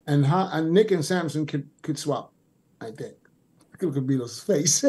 And Nick and Samson could swap, I think. Look at Milos' face.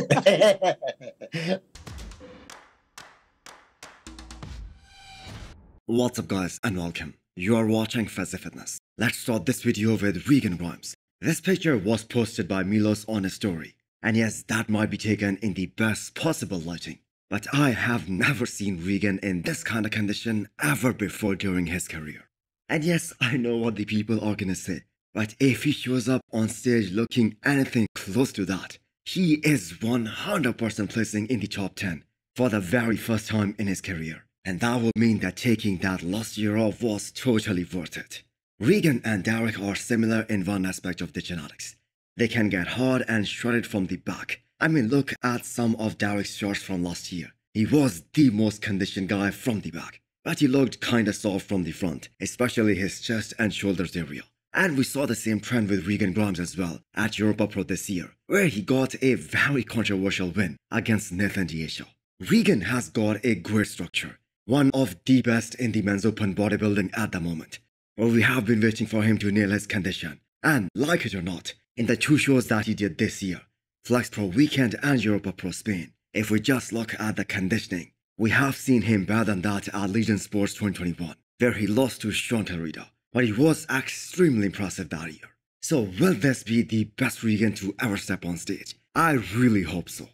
What's up guys and welcome. You are watching Fuzzy Fitness. Let's start this video with Regan Grimes. This picture was posted by Milos on his story. And yes, that might be taken in the best possible lighting. But I have never seen Regan in this kind of condition ever before during his career. And yes, I know what the people are gonna say. But if he shows up on stage looking anything close to that, he is 100% placing in the top 10 for the very first time in his career. And that would mean that taking that last year off was totally worth it. Regan and Derek are similar in one aspect of the genetics. They can get hard and shredded from the back. I mean, look at some of Derek's shots from last year. He was the most conditioned guy from the back, but he looked kinda soft from the front, especially his chest and shoulders area. And we saw the same trend with Regan Grimes as well at Europa Pro this year, where he got a very controversial win against Nathan Dauda. Regan has got a great structure, one of the best in the men's open bodybuilding at the moment. But we have been waiting for him to nail his condition. And like it or not, in the two shows that he did this year, Flex Pro Weekend and Europa Pro Spain, if we just look at the conditioning, we have seen him better than that at Legion Sports 2021, where he lost to Sean Terida. But he was extremely impressive that year. So will this be the best Regan to ever step on stage? I really hope so.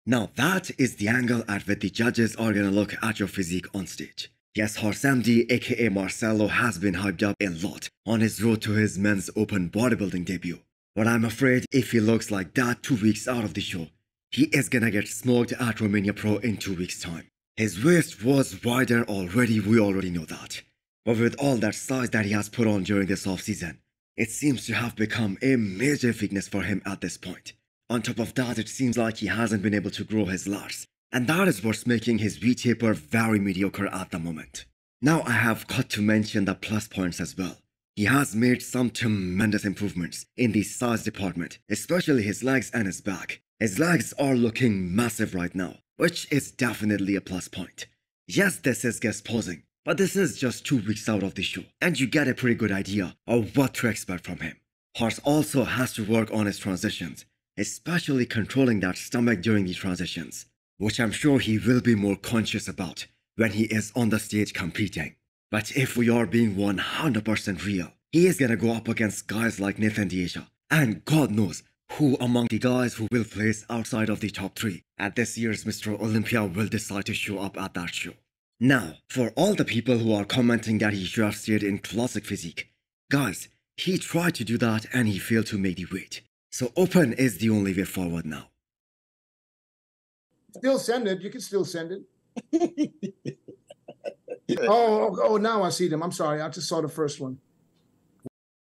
Now that is the angle at which the judges are gonna look at your physique on stage. Yes, Horsamdi aka Marcelo has been hyped up a lot on his road to his men's open bodybuilding debut. But I'm afraid if he looks like that 2 weeks out of the show, he is gonna get smoked at Romania Pro in 2 weeks time. His waist was wider already, we already know that. But with all that size that he has put on during this off-season, it seems to have become a major weakness for him at this point. On top of that, it seems like he hasn't been able to grow his lats, and that is what's making his V-taper very mediocre at the moment. Now I have got to mention the plus points as well. He has made some tremendous improvements in the size department, especially his legs and his back. His legs are looking massive right now, which is definitely a plus point. Yes, this is guest posing, but this is just 2 weeks out of the show, and you get a pretty good idea of what to expect from him. Horse also has to work on his transitions, especially controlling that stomach during the transitions, which I'm sure he will be more conscious about when he is on the stage competing. But if we are being 100% real, he is gonna go up against guys like Nathan Dauda, and God knows who among the guys who will place outside of the top 3 at this year's Mr. Olympia will decide to show up at that show. Now, for all the people who are commenting that he should have stayed in classic physique, guys, he tried to do that and he failed to make the weight. So open is the only way forward now. Still send it. You can still send it. Oh, now I see them. I'm sorry. I just saw the first one.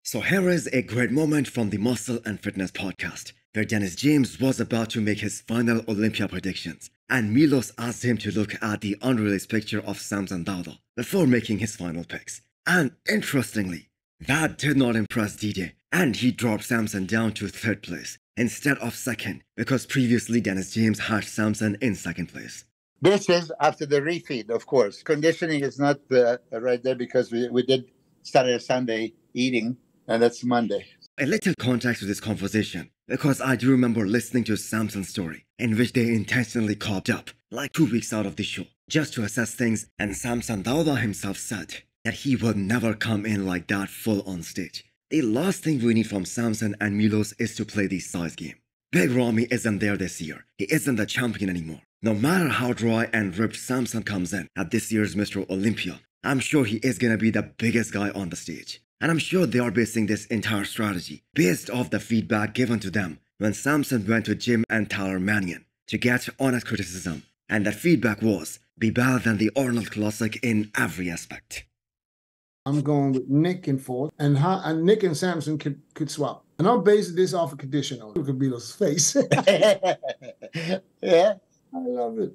So here is a great moment from the Muscle and Fitness podcast, where Dennis James was about to make his final Olympia predictions, and Milos asked him to look at the unreleased picture of Samson Dauda before making his final picks. And interestingly, that did not impress DJ, and he dropped Samson down to 3rd place instead of 2nd, because previously Dennis James had Samson in 2nd place. This is after the refeed, of course. Conditioning is not right there because we did Saturday, Sunday eating, and that's Monday. A little context to this conversation, because I do remember listening to Samson's story, in which they intentionally copped up, like 2 weeks out of the show, just to assess things, and Samson Dauda himself said that he would never come in like that full on stage. The last thing we need from Samson and Milos is to play the size game. Big Ramy isn't there this year. He isn't the champion anymore. No matter how dry and ripped Samson comes in at this year's Mr. Olympia, I'm sure he is gonna be the biggest guy on the stage. And I'm sure they are basing this entire strategy based off the feedback given to them when Samson went to Jim and Tyler Mannion to get honest criticism. And that feedback was, be better than the Arnold Classic in every aspect. I'm going with Nick and 4th, and Nick and Samson could swap. And I'm basing this off a conditional. Look at Milos' face. Yeah. I love it.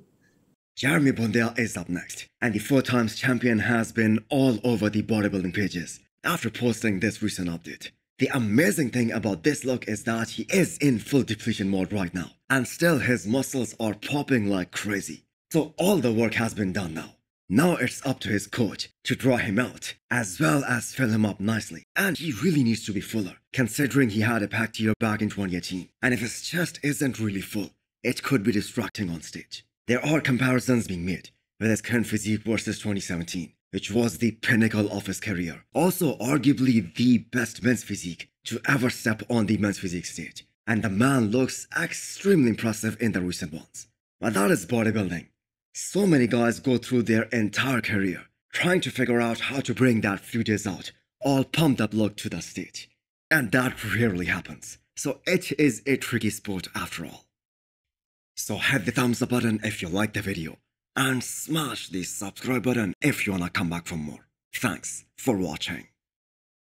Jeremy Buendia is up next, and the 4-time champion has been all over the bodybuilding pages after posting this recent update. The amazing thing about this look is that he is in full depletion mode right now, and still his muscles are popping like crazy. So all the work has been done now. Now it's up to his coach to draw him out, as well as fill him up nicely. And he really needs to be fuller, considering he had a packed year back in 2018. And if his chest isn't really full, it could be distracting on stage. There are comparisons being made with his current physique versus 2017, which was the pinnacle of his career. Also arguably the best men's physique to ever step on the men's physique stage. And the man looks extremely impressive in the recent ones. But that is bodybuilding. So many guys go through their entire career trying to figure out how to bring that few days out, all pumped up look to the stage. And that rarely happens. So it is a tricky sport after all. So hit the thumbs up button if you liked the video, and smash the subscribe button if you wanna come back for more. Thanks for watching.